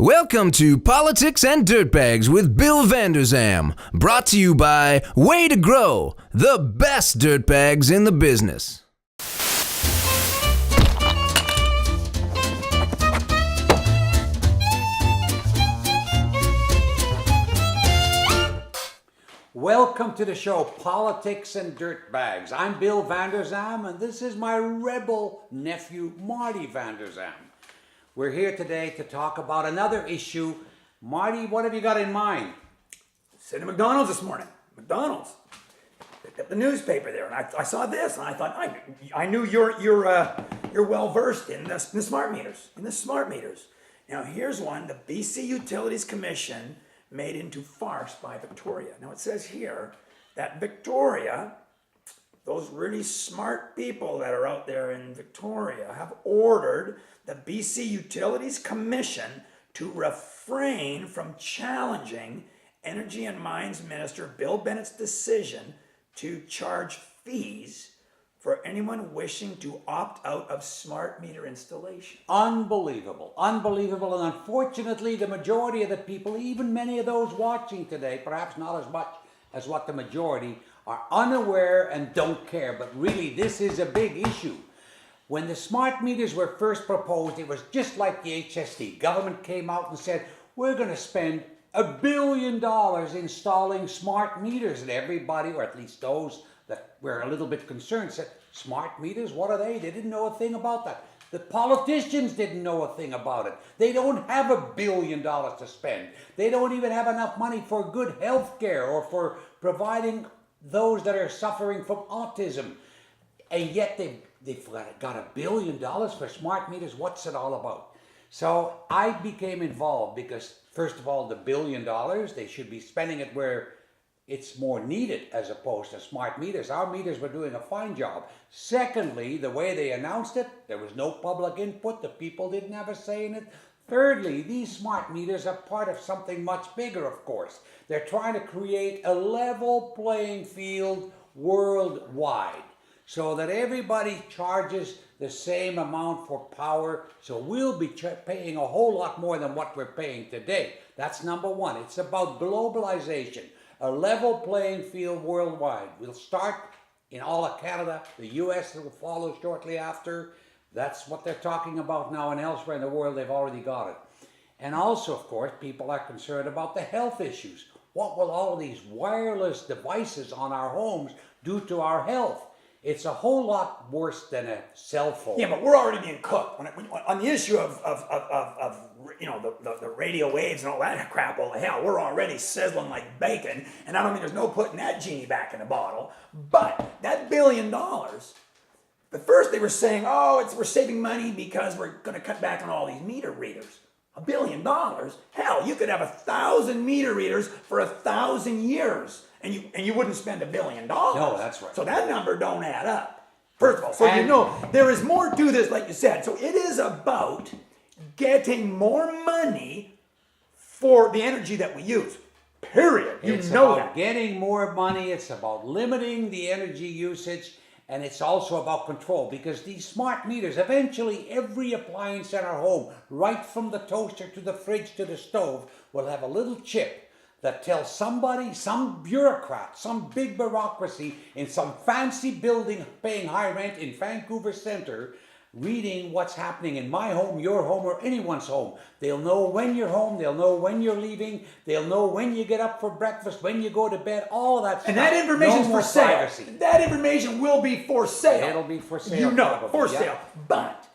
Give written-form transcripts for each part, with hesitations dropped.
Welcome to Politics and Dirtbags with Bill Vanderzam, brought to you by Way to Grow, the best dirtbags in the business. Welcome to the show, Politics and Dirtbags. I'm Bill Vanderzam, and this is my rebel nephew, Marty Vanderzam. We're here today to talk about another issue. Marty, what have you got in mind? Sitting at McDonald's this morning. McDonald's. Picked up the newspaper there, and I saw this, and I thought, I knew you're well versed in the smart meters. Now here's one: the BC Utilities Commission made into farce by Victoria. Now it says here that Victoria, those really smart people that are out there in Victoria, have ordered the BC Utilities Commission to refrain from challenging Energy and Mines Minister Bill Bennett's decision to charge fees for anyone wishing to opt out of smart meter installation. Unbelievable, and unfortunately the majority of the people, even many of those watching today, perhaps not as much as what the majority, are unaware and don't care. But really, this is a big issue. When the smart meters were first proposed, it was just like the HST. Government came out and said, we're going to spend $1 billion installing smart meters. And everybody, or at least those that were a little bit concerned, said, smart meters, what are they? They didn't know a thing about that. The politicians didn't know a thing about it. They don't have $1 billion to spend. They don't even have enough money for good health care or for providing those that are suffering from autism. And yet they've got $1 billion for smart meters. What's it all about? So I became involved because, first of all, the $1 billion, they should be spending it where it's more needed as opposed to smart meters. Our meters were doing a fine job. Secondly, the way they announced it, there was no public input. The people didn't have a say in it. Thirdly, these smart meters are part of something much bigger, of course. They're trying to create a level playing field worldwide so that everybody charges the same amount for power. So we'll be paying a whole lot more than what we're paying today. That's number one. It's about globalization. A level playing field worldwide. We'll start in all of Canada. The US will follow shortly after. That's what they're talking about now, and elsewhere in the world they've already got it. And also, of course, people are concerned about the health issues. What will all of these wireless devices on our homes do to our health? It's a whole lot worse than a cell phone. Yeah, but we're already being cooked on the issue of the radio waves and all that crap. Well, hell, we're already sizzling like bacon, and I don't mean there's no putting that genie back in the bottle. But that $1 billion, at first they were saying, we're saving money because we're going to cut back on all these meter readers. $1 billion? Hell, you could have 1,000 meter readers for 1,000 years. And you wouldn't spend $1 billion. No, that's right. So that number don't add up. First of all, so there is more to this, like you said. So it is about getting more money for the energy that we use. Period. It's about getting more money. It's about limiting the energy usage. And it's also about control, because these smart meters, eventually every appliance in our home, right from the toaster to the fridge to the stove, will have a little chip that tells somebody, some bureaucrat, some big bureaucracy in some fancy building paying high rent in Vancouver Centre, reading what's happening in my home, your home, or anyone's home. They'll know when you're home, they'll know when you're leaving, they'll know when you get up for breakfast, when you go to bed, all of that stuff. And that information's for sale. Privacy. That information will be for sale. It'll be for sale. You know, for sale. But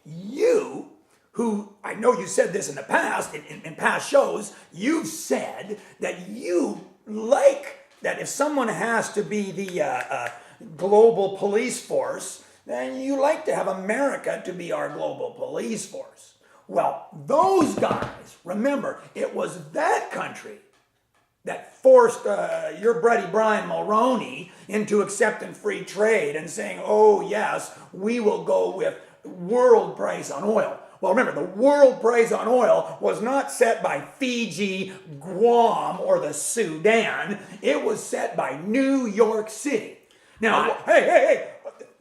you, who, I know you said this in the past, in past shows, you've said that you like that if someone has to be the global police force, then you like to have America to be our global police force. Well, those guys, remember, it was that country that forced your buddy Brian Mulroney into accepting free trade and saying, oh yes, we will go with world price on oil. Well, remember, the world price on oil was not set by Fiji, Guam, or the Sudan. It was set by New York City. Now, hey,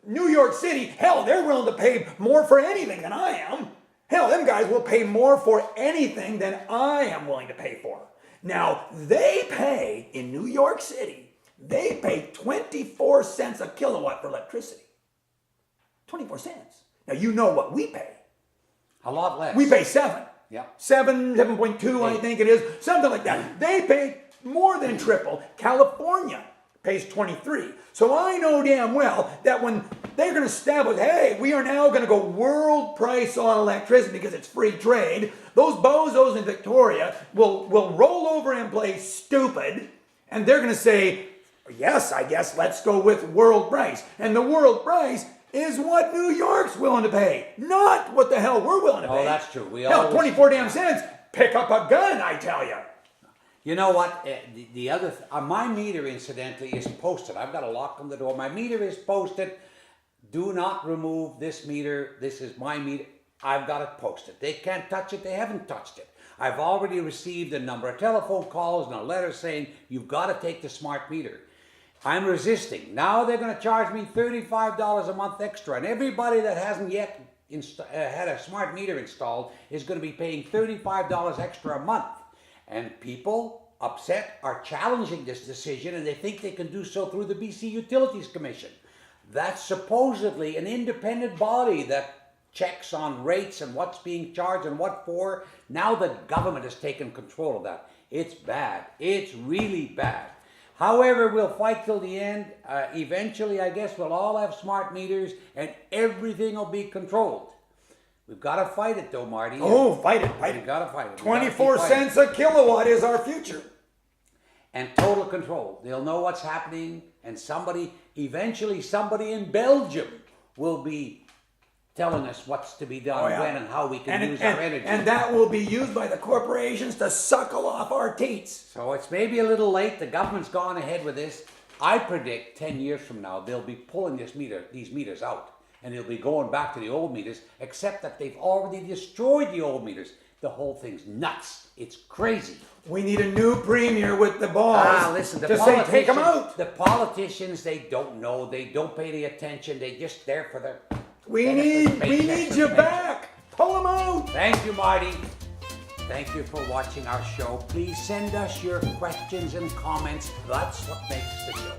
New York City, hell, they're willing to pay more for anything than I am. Hell, them guys will pay more for anything than I am willing to pay for. Now, they pay, in New York City, they pay 24 cents a kilowatt for electricity. 24 cents. Now, you know what we pay. A lot less. We pay 7. Yeah. 7.2, I think it is. Something like that. They pay more than triple. California pays 23. So I know damn well that when they're going to establish, hey, we are now going to go world price on electricity because it's free trade, those bozos in Victoria will roll over and play stupid, and they're going to say, yes, I guess let's go with world price. And the world price is what New York's willing to pay, not what the hell we're willing to pay. Oh, that's true. Hell, 24 damn cents. Pick up a gun, I tell you. You know what? The other, my meter, incidentally, is posted. I've got a lock on the door. My meter is posted. Do not remove this meter. This is my meter. I've got it posted. They can't touch it. They haven't touched it. I've already received a number of telephone calls and a letter saying, you've got to take the smart meter. I'm resisting. Now they're going to charge me $35 a month extra. And everybody that hasn't yet had a smart meter installed is going to be paying $35 extra a month. And people upset are challenging this decision, and they think they can do so through the BC Utilities Commission. That's supposedly an independent body that checks on rates and what's being charged and what for. Now the government has taken control of that. It's bad. It's really bad. However, we'll fight till the end. Eventually, I guess we'll all have smart meters and everything will be controlled. We've got to fight it though, Marty. Oh, fight it. We've got to fight it. 24 cents a kilowatt is our future. And total control. They'll know what's happening, and eventually somebody in Belgium will be telling us what's to be done, when and how we can use our energy. And that will be used by the corporations to suckle off our teats. So it's maybe a little late. The government's gone ahead with this. I predict 10 years from now, they'll be pulling these meters out. And they'll be going back to the old meters, except that they've already destroyed the old meters. The whole thing's nuts. It's crazy. We need a new premier with the balls Listen, to say, take them out. The politicians, they don't know. They don't pay any attention. They're just there for their... We need you back. Pull them out. Thank you, Marty. Thank you for watching our show. Please send us your questions and comments. That's what makes the show.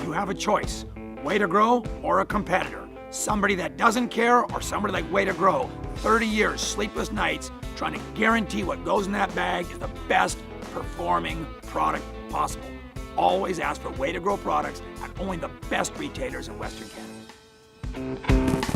You have a choice, Way to Grow or a competitor. Somebody that doesn't care or somebody like Way to Grow. 30 years, sleepless nights, trying to guarantee what goes in that bag is the best performing product possible. Always ask for Way to Grow products at only the best retailers in Western Canada.